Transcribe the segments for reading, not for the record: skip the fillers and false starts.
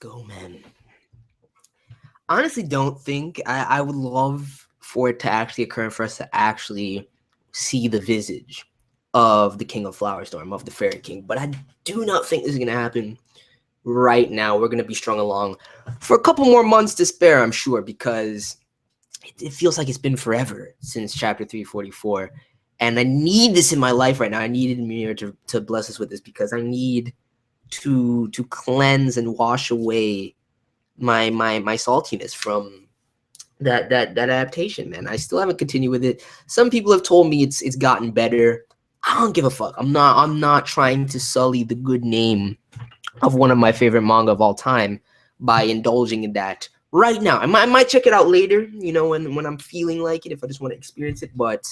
go, man. Honestly, don't think I would love for it to actually occur and for us to actually see the visage of the King of Flowerstorm, of the Fairy King. But I do not think this is going to happen right now. We're going to be strung along for a couple more months to spare, I'm sure, because it feels like it's been forever since chapter 344. And I need this in my life right now. I needed Miura to bless us with this because I need to cleanse and wash away my saltiness from that adaptation, man. I still haven't continued with it. Some people have told me it's gotten better. I don't give a fuck. I'm not trying to sully the good name of one of my favorite manga of all time by indulging in that right now. I might check it out later, you know, when I'm feeling like it, if I just want to experience it. But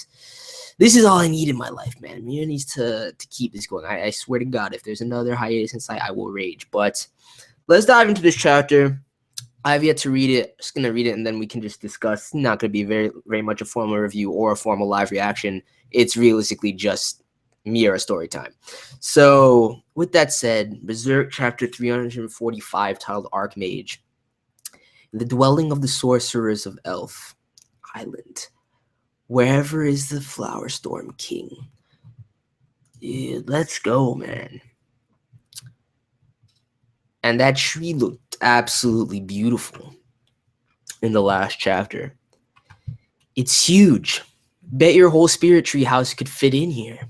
this is all I need in my life, man. Mia needs to keep this going. I swear to God, if there's another hiatus in sight, I will rage. But let's dive into this chapter. I've yet to read it. Just gonna read it and then we can just discuss. It's not gonna be very much a formal review or a formal live reaction. It's realistically just Miura story time. So with that said, Berserk chapter 345 titled Archmage. The dwelling of the sorcerers of Elf Island. Wherever is the Flowerstorm King. Yeah, let's go, man. And that tree looked absolutely beautiful in the last chapter. It's huge. Bet your whole spirit tree house could fit in here.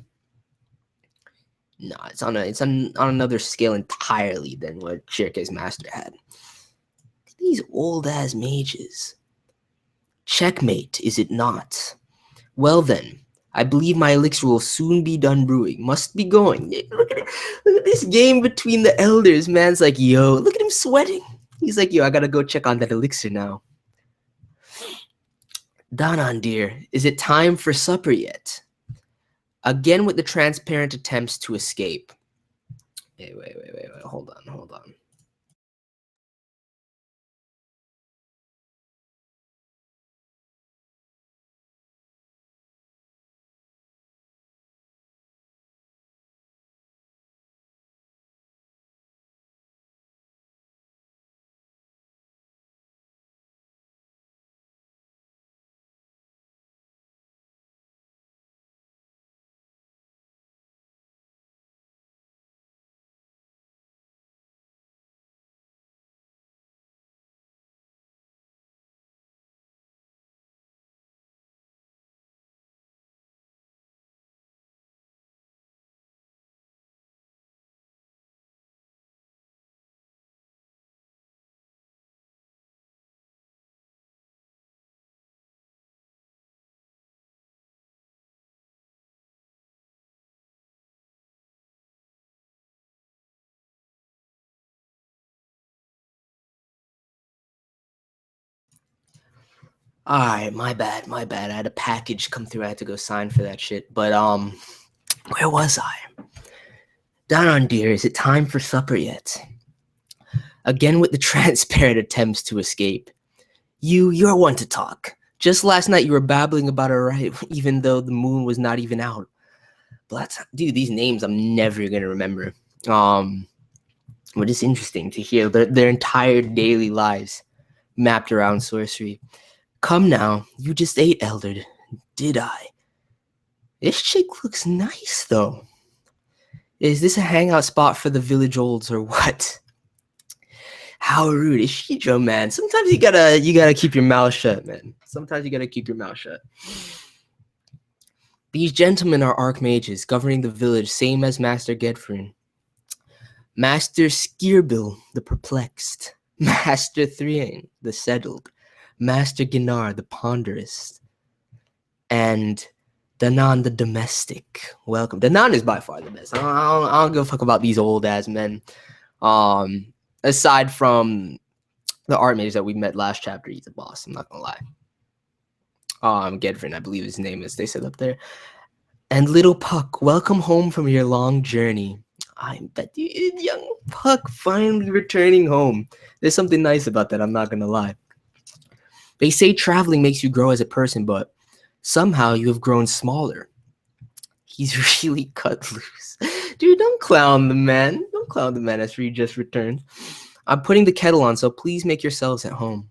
No, it's on another scale entirely than what Shirke's master had. These old ass mages. Checkmate, is it not? Well then, I believe my elixir will soon be done brewing. Must be going. Look at it. Look at this game between the elders. Man's like, yo, look at him sweating. He's like, yo, I gotta go check on that elixir now. Danan, dear, is it time for supper yet? Again with the transparent attempts to escape. Wait. Hold on. Alright, my bad. I had a package come through. I had to go sign for that shit. But where was I? Danan, dear, is it time for supper yet? Again with the transparent attempts to escape. You're one to talk. Just last night you were babbling about a right, even though the moon was not even out. But dude, these names I'm never gonna remember. But it's interesting to hear their entire daily lives mapped around sorcery. Come now, you just ate, Elder. Did I? This chick looks nice, though. Is this a hangout spot for the village olds or what? How rude. Is she, Joe, man? Sometimes you gotta keep your mouth shut, man. Sometimes you gotta keep your mouth shut. These gentlemen are archmages governing the village, same as Master Gedfrin. Master Skirbil, the perplexed. Master Thriane, the settled. Master Ginar, the ponderous. And Danan, the domestic. Welcome. Danan is by far the best. I don't give a fuck about these old ass men. Aside from the art mages that we met last chapter, he's a boss. I'm not gonna lie. Gedfrin, I believe his name is. They said up there. And little Puck, welcome home from your long journey. I bet you, young Puck, finally returning home. There's something nice about that. I'm not gonna lie. They say traveling makes you grow as a person, but somehow you have grown smaller. He's really cut loose. Dude, don't clown the man. Don't clown the man after he just returned. I'm putting the kettle on, so please make yourselves at home.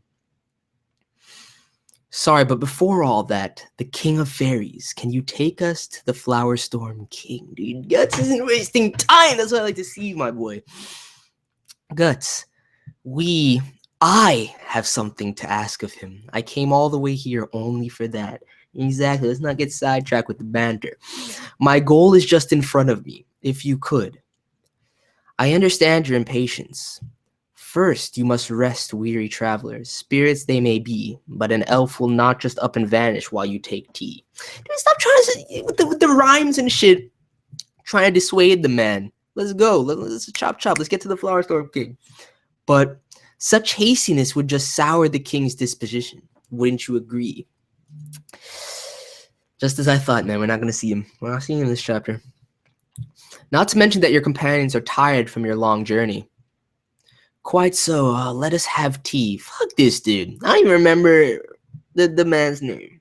Sorry, but before all that, the King of Fairies, can you take us to the Flowerstorm King? Dude, Guts isn't wasting time. That's what I like to see, my boy. Guts, I have something to ask of him. I came all the way here only for that. Exactly. Let's not get sidetracked with the banter. My goal is just in front of me, if you could. I understand your impatience. First, you must rest, weary travelers. Spirits they may be, but an elf will not just up and vanish while you take tea. Dude, stop trying to say with the rhymes and shit. Trying to dissuade the man. Let's go. Let's chop. Let's get to the Flowerstorm King. But such hastiness would just sour the king's disposition. Wouldn't you agree? Just as I thought, man. We're not going to see him. We're not seeing him in this chapter. Not to mention that your companions are tired from your long journey. Quite so. Let us have tea. Fuck this dude. I don't even remember the man's name.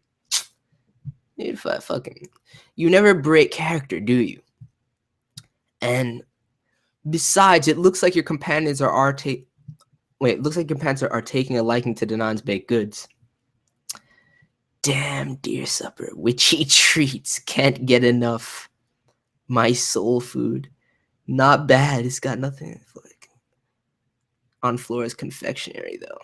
Dude, fucking. You never break character, do you? And besides, it looks like your companions are taking a liking to Danan's baked goods. Damn, dear supper, witchy treats, can't get enough. My soul food, not bad. It's got nothing like on Flora's confectionery though.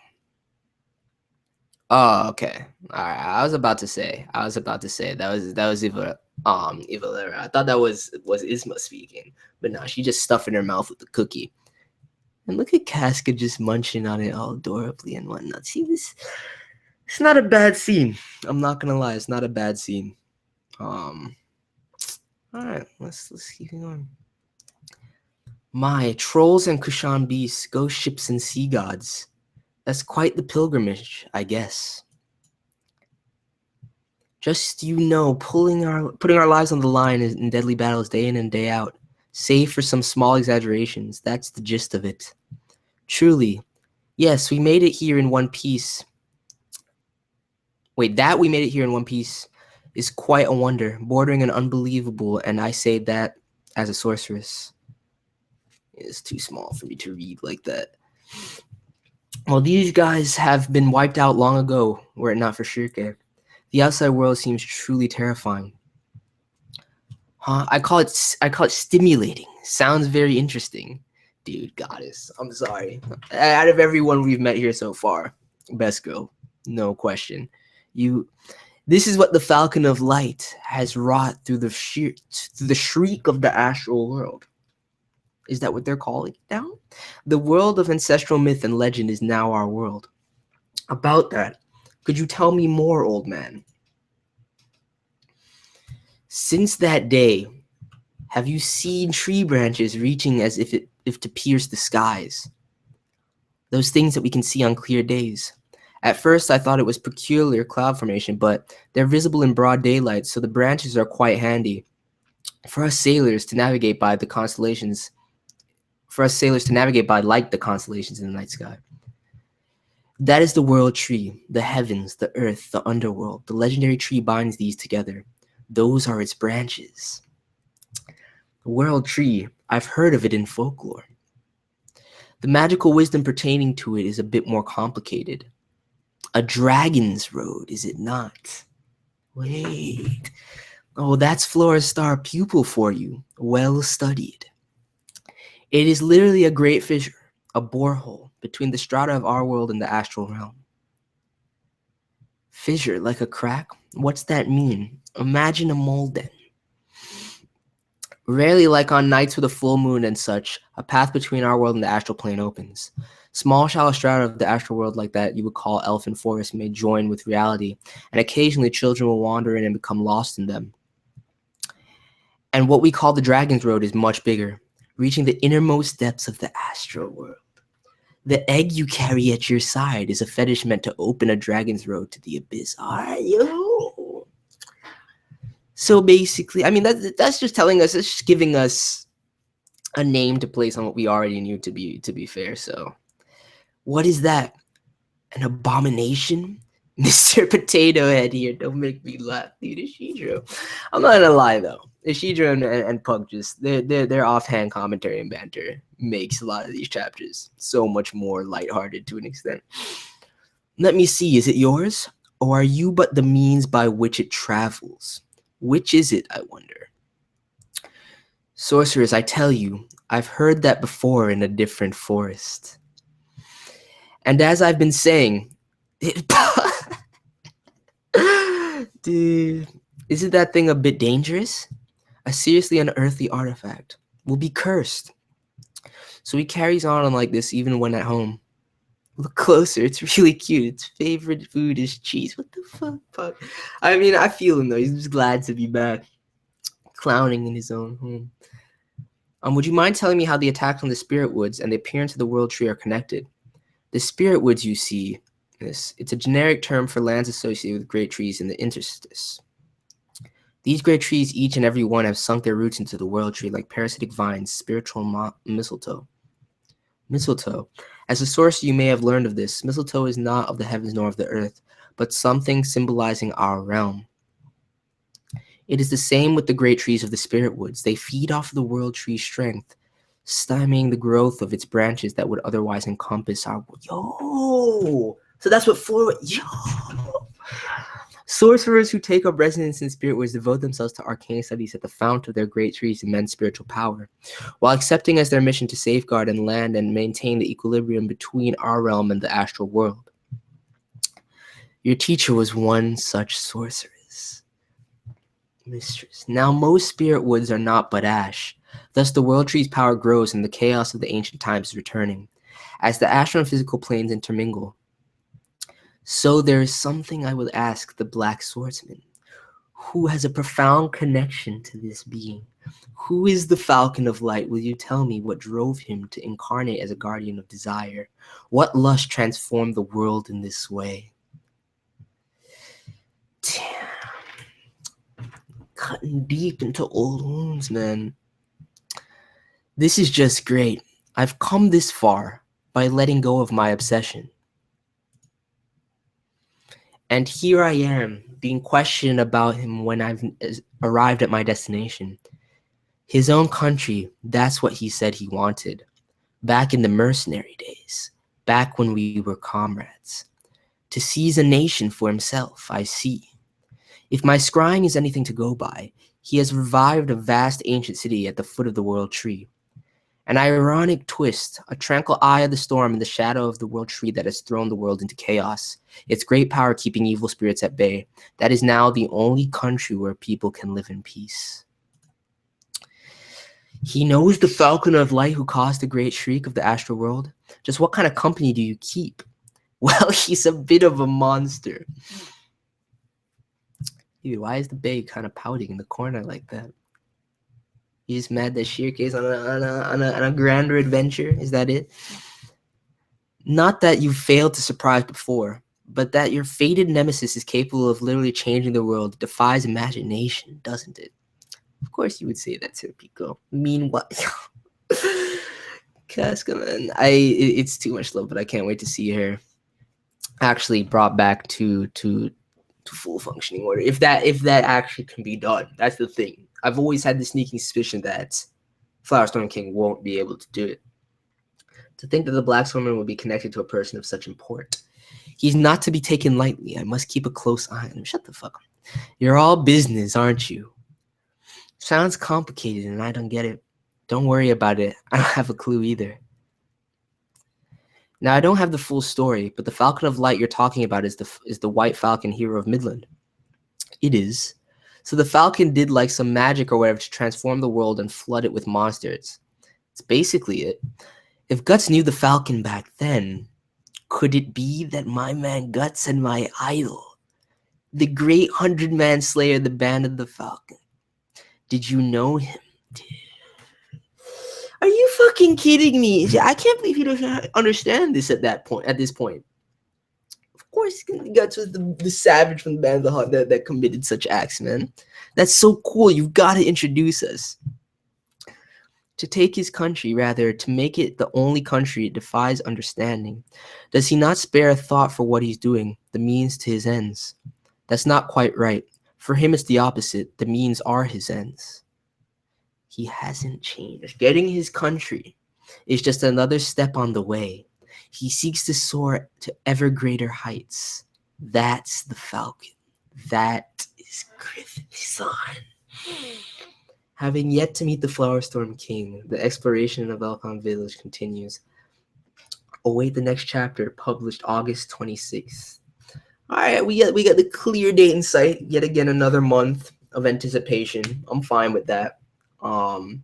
Oh, okay. All right. I was about to say that was Ivalera. I thought that was Isma speaking, but no, she just stuffing her mouth with the cookie. And look at Casca just munching on it all adorably and whatnot. See this? It's not a bad scene. I'm not gonna lie, it's not a bad scene. All right, let's keep going. My trolls and Kushan beasts, ghost ships and sea gods. That's quite the pilgrimage, I guess. Just, putting our lives on the line in deadly battles day in and day out, save for some small exaggerations. That's the gist of it. Truly, yes, we made it here in one piece. That we made it here in one piece is quite a wonder, bordering on unbelievable, and I say that as a sorceress. It's too small for me to read like that. Well, these guys have been wiped out long ago, were it not for Shirke. The outside world seems truly terrifying. I call it stimulating. Sounds very interesting. Dude, goddess, I'm sorry. Out of everyone we've met here so far, best girl, no question. This is what the Falcon of Light has wrought through the shriek of the astral world. Is that what they're calling it now? The world of ancestral myth and legend is now our world. About that, could you tell me more, old man? Since that day, have you seen tree branches reaching as if to pierce the skies? Those things that we can see on clear days. At first, I thought it was peculiar cloud formation, but they're visible in broad daylight, so the branches are quite handy for us sailors to navigate by the constellations. Like the constellations in the night sky. That is the world tree, the heavens, the earth, the underworld. The legendary tree binds these together. Those are its branches. The world tree, I've heard of it in folklore. The magical wisdom pertaining to it is a bit more complicated. A dragon's road, is it not? Wait. Oh, that's Flora's star pupil for you. Well studied. It is literally a great fissure, a borehole between the strata of our world and the astral realm. Fissure, like a crack? What's that mean? Imagine a mole den. Rarely, like on nights with a full moon and such, a path between our world and the astral plane opens. Small, shallow strata of the astral world like that you would call elfin forest may join with reality, and occasionally children will wander in and become lost in them. And what we call the Dragon's Road is much bigger, reaching the innermost depths of the astral world. The egg you carry at your side is a fetish meant to open a dragon's road to the abyss. Are you? So basically, I mean, that's just telling us, it's just giving us a name to place on what we already knew, to be fair. So what is that? An abomination? Mr. Potato Head here. Don't make me laugh, dude. Ishidro. I'm not gonna lie though. Ishidro and Pug just their offhand commentary and banter makes a lot of these chapters so much more lighthearted to an extent. Let me see, is it yours? Or are you but the means by which it travels? Which is it, I wonder? Sorceress, I tell you, I've heard that before in a different forest. And as I've been saying, dude, isn't that thing a bit dangerous? A seriously unearthly artifact will be cursed. So he carries on like this even when at home. Look closer, it's really cute. Its favorite food is cheese. What the fuck? I mean, I feel him though. He's just glad to be back, clowning in his own home. Would you mind telling me how the attacks on the Spirit Woods and the appearance of the World Tree are connected? The Spirit Woods, you see, it's a generic term for lands associated with great trees in the interstice. These great trees, each and every one, have sunk their roots into the World Tree like parasitic vines, spiritual mistletoe. Mistletoe. As a source, you may have learned of this. Mistletoe is not of the heavens nor of the earth, but something symbolizing our realm. It is the same with the great trees of the Spirit Woods. They feed off the World Tree's strength, stymieing the growth of its branches that would otherwise encompass our... Yo! So that's what Yo! Sorcerers who take up residence in Spirit Woods devote themselves to arcane studies at the fount of their great tree's immense spiritual power, while accepting as their mission to safeguard and land and maintain the equilibrium between our realm and the astral world. Your teacher was one such sorceress. Mistress. Now most Spirit Woods are not but ash. Thus the World Tree's power grows and the chaos of the ancient times is returning. As the astral and physical planes intermingle, so there is something I will ask the Black Swordsman, who has a profound connection to this being. Who is the Falcon of Light? Will you tell me what drove him to incarnate as a guardian of desire? What lust transformed the world in this way? Damn. Cutting deep into old wounds, man. This is just great. I've come this far by letting go of my obsession. And here I am, being questioned about him when I've arrived at my destination. His own country, that's what he said he wanted. Back in the mercenary days, back when we were comrades. To seize a nation for himself, I see. If my scrying is anything to go by, he has revived a vast ancient city at the foot of the World Tree. An ironic twist, a tranquil eye of the storm in the shadow of the World Tree that has thrown the world into chaos. Its great power keeping evil spirits at bay. That is now the only country where people can live in peace. He knows the Falcon of Light who caused the great shriek of the astral world. Just what kind of company do you keep? Well, he's a bit of a monster. Dude, why is the babe kind of pouting in the corner like that? He's just mad that Shirke is on a grander adventure? Is that it? Not that you failed to surprise before, but that your fated nemesis is capable of literally changing the world. It defies imagination, doesn't it? Of course you would say that to Pico. Meanwhile, Casca, man, it's too much love, but I can't wait to see her actually brought back to full functioning order. If that actually can be done, that's the thing. I've always had the sneaking suspicion that Flowerstorm King won't be able to do it. To think that the Black Swordsman will be connected to a person of such import. He's not to be taken lightly. I must keep a close eye on him. Shut the fuck up. You're all business, aren't you? Sounds complicated and I don't get it. Don't worry about it. I don't have a clue either. Now, I don't have the full story, but the Falcon of Light you're talking about is the White Falcon hero of Midland. It is. So the Falcon did like some magic or whatever to transform the world and flood it with monsters. It's basically it. If Guts knew the Falcon back then, could it be that my man Guts and my idol, the great 100-man slayer, the Band of the Falcon, did you know him? Are you fucking kidding me? I can't believe you don't understand this at this point. Of course, Guts was the savage from the Band of the Hawk that committed such acts, man. That's so cool. You've got to introduce us. To take his country, rather, to make it the only country it defies understanding. Does he not spare a thought for what he's doing? the means to his ends. That's not quite right. For him, it's the opposite. The means are his ends. He hasn't changed. Getting his country is just another step on the way. He seeks to soar to ever greater heights. That's the Falcon. That is Griffin's son. Having yet to meet the Flowerstorm King, the exploration of Falcon Village continues. Await the next chapter, published August 26th. All right, we got the clear date in sight. Yet again, another month of anticipation. I'm fine with that. I'm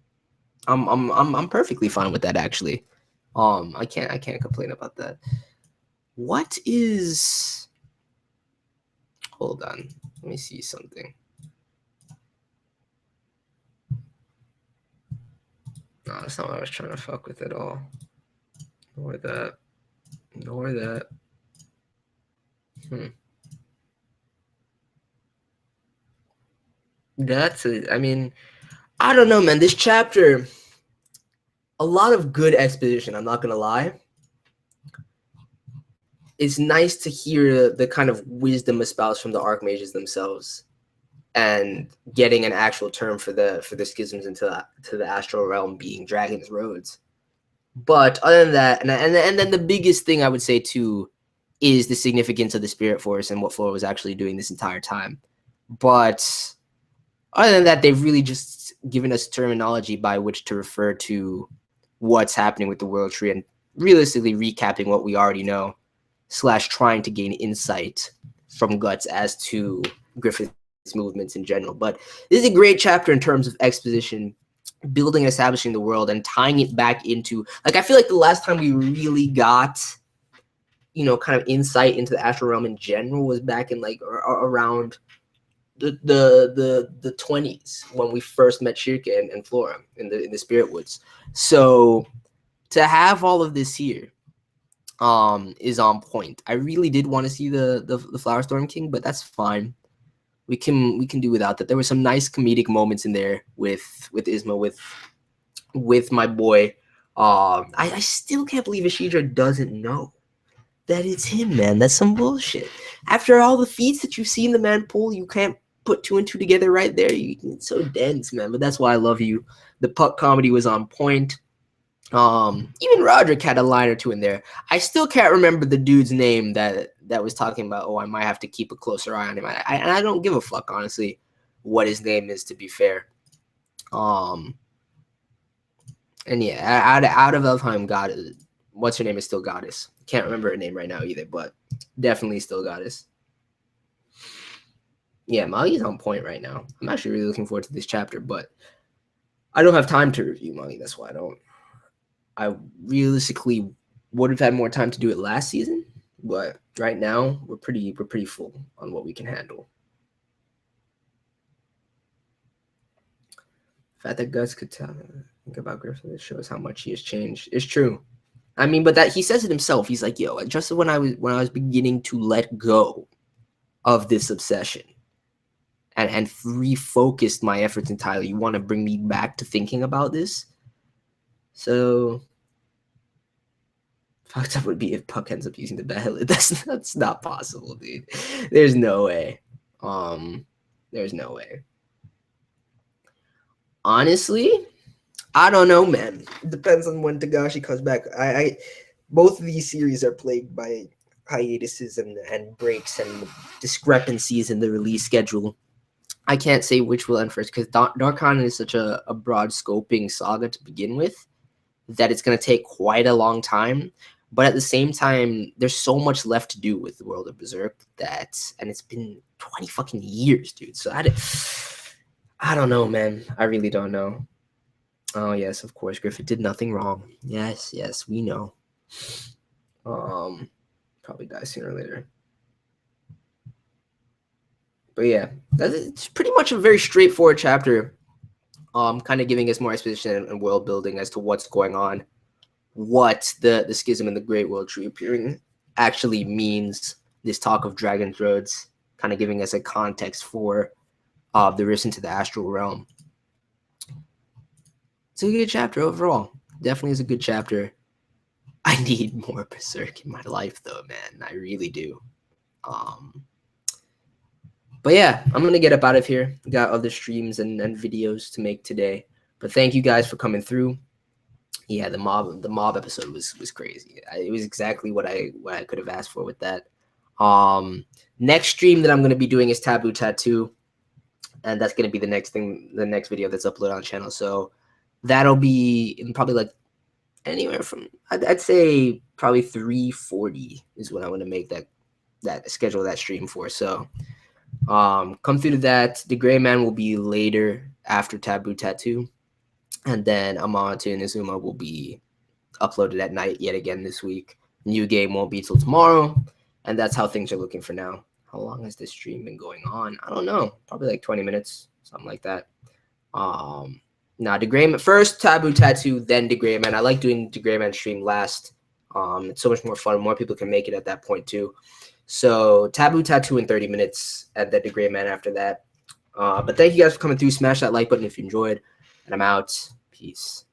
perfectly fine with that, actually. I can't complain about that. What is? Hold on, let me see something. No, that's not what I was trying to fuck with at all. Ignore that. Ignore that. That's it. I mean, I don't know, man. This chapter, a lot of good exposition. I'm not gonna lie. It's nice to hear the kind of wisdom espoused from the archmages themselves, and getting an actual term for the schisms into the astral realm being Dragon's Roads. But other than that, and then the biggest thing I would say too is the significance of the Spirit Force and what Flora was actually doing this entire time. But other than that, they've really just given us terminology by which to refer to what's happening with the World Tree, and realistically recapping what we already know, / trying to gain insight from Guts as to Griffith's movements in general. But this is a great chapter in terms of exposition, building and establishing the world, and tying it back into, like, I feel like the last time we really got, you know, kind of insight into the astral realm in general was back in like around the 20s, when we first met Shirka and Flora in the Spirit Woods. So to have all of this here is on point. I really did want to see the Flowerstorm King, but that's fine. We can do without that. There were some nice comedic moments in there with Isma, with my boy. I still can't believe Ashidra doesn't know that it's him, man. That's some bullshit. After all the feats that you've seen the man pull, you can't put two and two together right there. It's so dense, man. But that's why I love you. The puck comedy was on point. Even Roderick had a line or two in there. I still can't remember the dude's name that was talking about, oh, I might have to keep a closer eye on him. And I don't give a fuck, honestly, what his name is, to be fair. And yeah, out of Elfheim, what's her name is still Goddess. Can't remember her name right now either, but definitely still Goddess. Yeah, Mali's on point right now. I'm actually really looking forward to this chapter, but I don't have time to review Mali. That's why I realistically would have had more time to do it last season, but right now we're pretty full on what we can handle. The fact that Gus could think about Griffin, it shows how much he has changed. It's true. I mean, but that he says it himself. He's like, yo, just when I was beginning to let go of this obsession and refocused my efforts entirely, you want to bring me back to thinking about this? So fucked up would be if Puck ends up using the Behelit. That's not possible, dude. There's no way. There's no way. Honestly, I don't know, man. It depends on when Togashi comes back. Both of these series are plagued by hiatuses and breaks and discrepancies in the release schedule. I can't say which will end first, because Darkon is such a broad scoping saga to begin with that it's going to take quite a long time. But at the same time, there's so much left to do with the world of Berserk and it's been 20 fucking years, dude. So I don't know, man. I really don't know. Oh, yes, of course. Griffith did nothing wrong. Yes, we know. Probably die sooner or later. But yeah, it's pretty much a very straightforward chapter. Kind of giving us more exposition and world building as to what's going on, what the schism in the Great World Tree appearing actually means. This talk of Dragon's Roads, kind of giving us a context for the rifts into the astral realm. It's a good chapter overall. Definitely is a good chapter. I need more Berserk in my life, though, man. I really do. But yeah, I'm gonna get up out of here. Got other streams and videos to make today. But thank you guys for coming through. Yeah, the mob episode was crazy. It was exactly what I could have asked for with that. Next stream that I'm gonna be doing is Taboo Tattoo, and that's gonna be the next video that's uploaded on the channel. So that'll be in probably like anywhere from I'd say probably 3:40 is when I want to make that schedule that stream for. So come through to that. The Gray Man will be later after Taboo Tattoo, and then Amanto and Inazuma will be uploaded at night yet again this week. New game won't be till tomorrow, and that's how things are looking for now. How long has this stream been going on? I don't know. Probably like 20 minutes, something like that. Now, the Gray Man first, Taboo Tattoo, then the Gray Man. I like doing the Gray Man stream last. It's so much more fun. More people can make it at that point too. So Taboo Tattoo in 30 minutes, and then the Gray Man after that. But thank you guys for coming through. Smash that like button if you enjoyed, and I'm out. Peace.